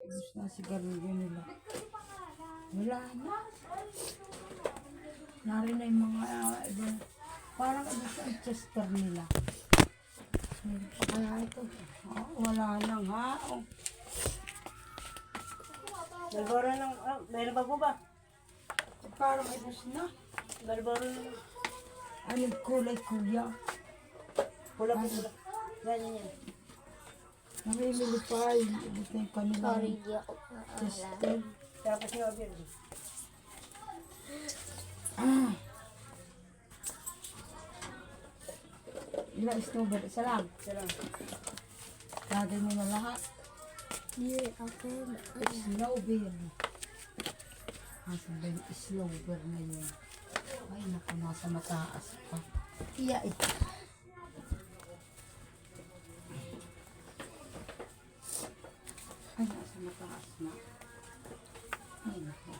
Gusto na sigarilyo nila. Wala na. Narin na yung mga iba. Parang iba sa Chester nila. Meron pa kaya ito. Oh, wala na nga. Oh. Dalboro ng, meron ba po ba? Parang ibus na. Dalboro ng, Anong kulay kuya? pula po pula. Yan. Namimili pa. Ibus na yung kanila. Sorry, di ako Chester. Tapos yung abir. Ah. Ilang snowball? Isa lang. Salam. Lagay mo na lahat. Yeah, okay. Snowball. Asan ba yung snowball na yun? Ay, naku, nasa mataas pa. Iya eh. Ay, nasa mataas na. Ay, naku.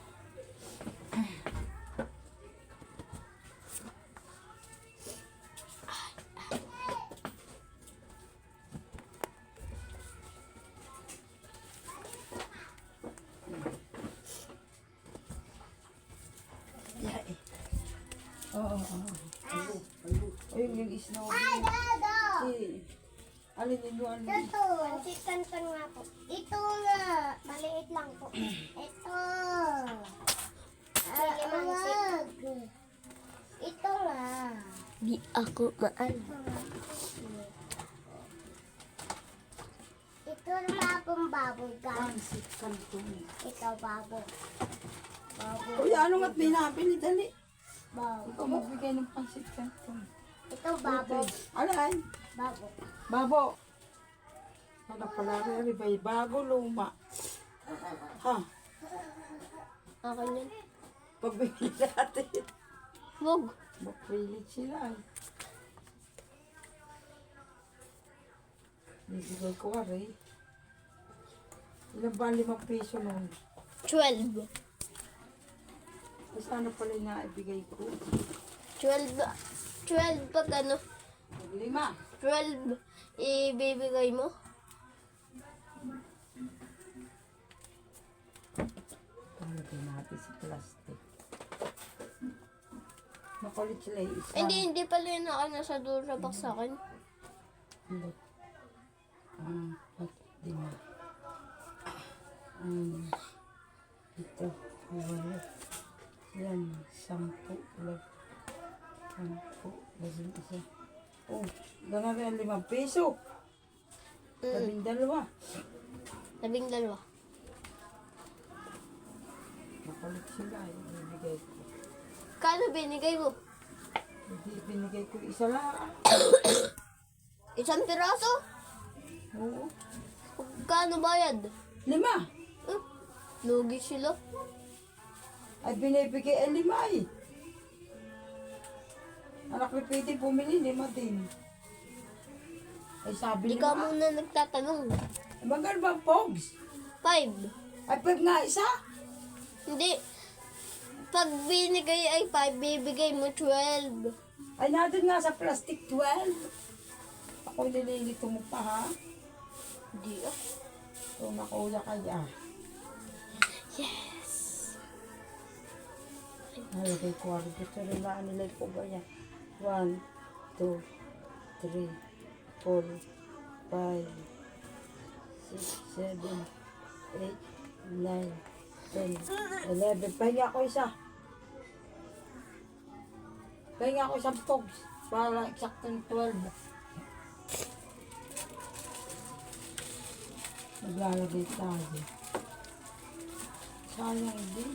Iya eh. Oo. Ayun yung snowball. Eh, alin nyo, alin. Ito, pansit-kanton nga po. Ito nga, maliit lang po. Ito. Wag. Ito nga. Di ako maal. Ito na pong baboy ka. Pansit kanton. Ito baboy. Baboy. Kuya, ano nga't binabili? Dali. Baboy. Ikaw magbigay ng pansit kanton. Ito baboy. Alay. Baboy. Babo. Ano pala rin, bay bago luma. Ha? Akin yun. Pagbili natin. Wag. Mapilit sila eh. Bibigay ko rin. Ilan ba 5 piso nun? 12. Basta ano pala yung naibigay ko? 12 pag ano, 5. 12 ibibigay mo. Palagay natin sa plastic. Makulit sila yung isa. Hindi pala yun ako nasa dulo sa box sa akin. Hindi. Di ba? Ito. Wala. Yan. 10. 10. Lazim isa. Oh, gana rin 5 piso. 12. 12. Makulit sila. Ibigay ko. Kano binigay mo? Hindi, binigay ko isa lang. Isang piraso? Oo. Kano bayad? 5. Lugi sila. Ay, binibigay 5 eh. Anak ni Pete bumili 5 din. Ay, sabi Di ka nila. muna nagtatanong. Ay, magkano ba ang pogs? 5. Ay, 5 nga isa. Hindi. Pag binigay ay 5, bibigay mo 12. Ay, nandun nga sa plastic 12. Ako nililito mo pa ha. Hindi ah. So, nakuha kaya. Yes. Ay, kay Kuwari. Gusto rin na nila ko ba yan? 1, 2, 3, 4, 5, 6, 7, 8, 9, 10, 11. Pahinga ako isa. Pahinga ako isang pogs. Para eksaktong 12. Maglalagay tayo. Sayang din.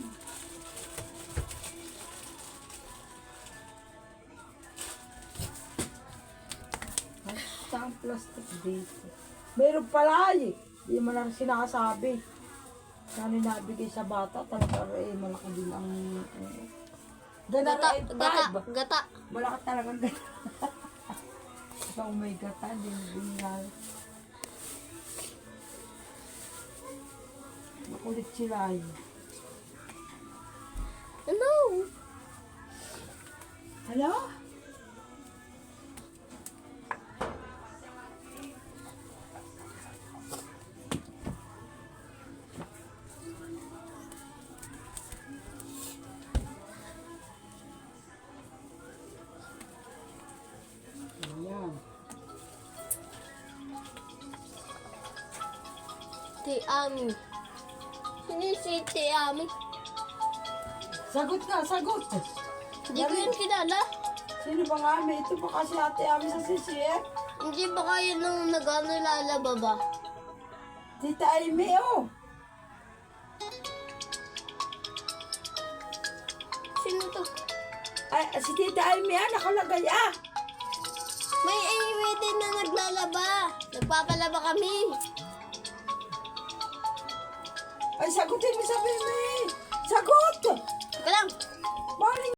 Basta ang plastic dito. Meron pala eh. Hindi mo lang sinasabi. Kano nabigay sa bata, talaga eh, malaki din ang... Gata, eh, gata, gata. Malaki talagang gata. So, may gata, din nga. Makulit sila eh. Ano? Hello? Ate Ami. Sino si Ate Ami? Sagot ka, sagot. Hindi ko yun kilala. Sino ba nga Ami? Ito pa kasi ate Ami sa CCF. Hindi ba kayo nung nag-ano lalaba ba? Tita Amy, oh. Sino to? Ay, si Tita Amy, nakalagay, May Amy din na naglalaba. Nagpapalaba kami. Ay, sagutin mo sabi mo, Sagot! Teka lang. Morning!